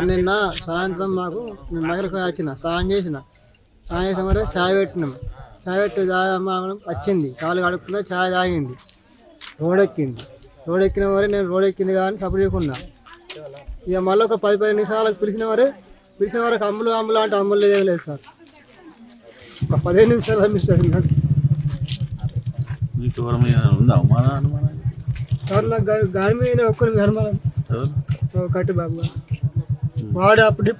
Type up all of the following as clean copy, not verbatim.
Sir నిన్న సాయంత్రం మాకు మహిళకు వచ్చిన స్నానం చేసిన మరి ఛాయ్ పెట్టినాం. ఛాయ్ పెట్టి వచ్చింది, కాలు కడుక్కున్నా, ఛాయ్ తాగింది, రోడ్ ఎక్కిన మరి నేను రోడ్ ఎక్కింది కానీ సపోర్ట్ చేయకున్నా. ఇక మళ్ళీ ఒక 10-15 నిమిషాలకు పిలిచిన వరకు అమ్ములు అంటే అమ్ములు లేదు సార్. ఒక 15 నిమిషాలు మిస్టర్ సార్. నాకు గాడి మీద ఒక్కరి అనుమానం కట్టి బాబు వాడు అప్పుడు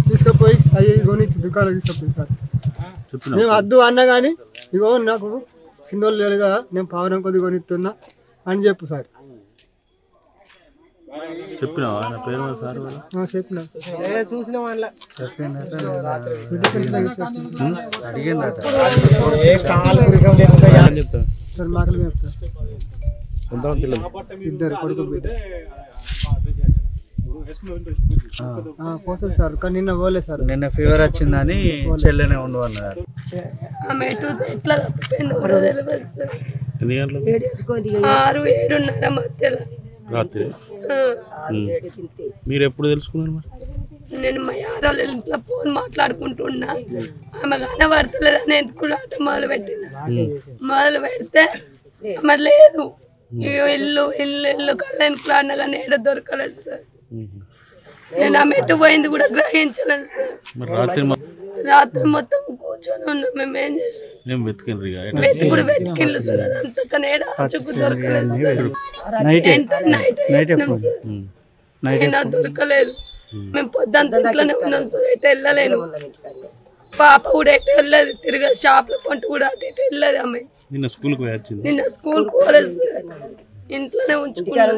తీసుకుపోయి అవి కొని దుకాణాలు తీసుకుపోయి సార్. మేము వద్దు అన్నా కానీ ఇగో నాకు కిందోళ్ళు లేదు కదా, నేను పావురం కొద్ది కొనిస్తున్నా అని చెప్పు సార్. చెప్పిన సార్ మాటలు చెప్తా. ఇద్దరు కొడుకు బిడ్డ పోతుంది సార్. కానీ నిన్న పోలేదు సార్, నిన్న ఫీవర్ వచ్చిందని చెల్లెనే ఉండు అన్నారు. 6-7:30 మధ్యలో రాత్రి. మీరు ఎప్పుడు తెలుసుకున్నారు మరి? నేను మా యారాల ఇంట్లో ఫోన్ మాట్లాడుకుంటున్నా, ఆమె కనబడతలేదని ఎందుకు మొదలు పెడితే ఆమె లేదు. ఇల్లు కళ్ళెనుకలు అన్న కానీ ఏడ దొరకలేదు సార్. నేను ఆమె ఎటు పోయింది కూడా గ్రహించలేదు సార్. రాత్రి మొత్తం కూర్చొని ఉన్నాం. మేము ఏం చేసాం వెతికిండ్రు సార్, అదంతా కానీ ఏడ ఆచకు దొరకలేదు సార్. అయినా దొరకలేదు. మేము పొద్దుంతా ఇంట్లోనే ఉన్నాం సార్, ఎటు వెళ్ళలేను. పాప కూడా ఎటు వెళ్ళలేదు, తిరిగి షాప్ల కొంట కూడా అటు ఇటు వెళ్ళలేదు. ఆమె నిన్న స్కూల్ పోలేదు సార్, ఇంట్లోనే ఉంచుకున్నాం.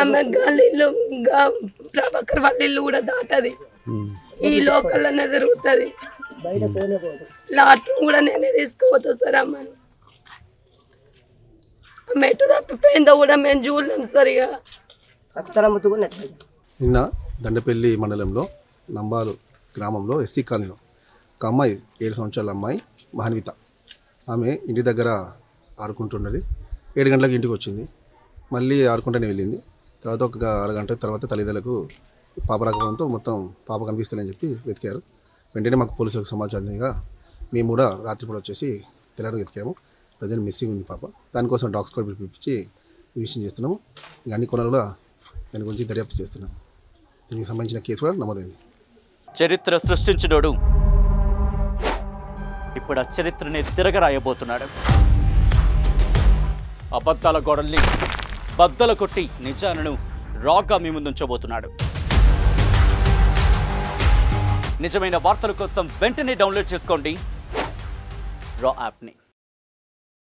ఆమె గల్లీలో ప్రభాకర్ వాళ్ళ ఇల్లు కూడా దాటది, ఈ లోకల్లోనే జరుగుతుంది. లాట్రూమ్ కూడా నేనే తీసుకుపోతా సార్. అమ్మను ఆమె ఎటు తప్పిపోయిందో కూడా మేము చూడలేం సరిగా. నిన్న దండపల్లి మండలంలో నంబాలు గ్రామంలో ఎస్సీ కాలనీలో ఒక అమ్మాయి 7 సంవత్సరాల అమ్మాయి మహన్విత, ఆమె ఇంటి దగ్గర ఆడుకుంటున్నది. 7 గంటలకు ఇంటికి వచ్చింది, మళ్ళీ ఆడుకుంటూనే వెళ్ళింది. తర్వాత ఒక అరగంట తర్వాత తల్లిదండ్రులకు పాప రాకపోవడంతో మొత్తం పాప కనిపిస్తుందని చెప్పి వెతికారు. వెంటనే మాకు పోలీసులకు సమాచారంగా మేము కూడా రాత్రిపూట వచ్చేసి తెల్లారి వెతికాము. ప్రజెంట్ మిస్సింగ్ ఉంది పాప. దానికోసం డాగ్ స్క్వాడ్ పిలిపించి ఇన్వెస్టిగేషన్ చేస్తున్నాము. ఇంకా అన్ని కొనాలు కూడా దాని గురించి దర్యాప్తు చేస్తున్నాము. దీనికి సంబంధించిన కేసు కూడా నమోదైంది. చరిత్ర సృష్టించినోడు ఇప్పుడు ఆ చరిత్రని తిరగరాయబోతున్నాడు. అబద్ధాల గోడల్ని బద్దలు కొట్టి నిజాలను రాగా మీ ముందుంచబోతున్నాడు. నిజమైన వార్తల కోసం వెంటనే డౌన్లోడ్ చేసుకోండి రా యాప్ని.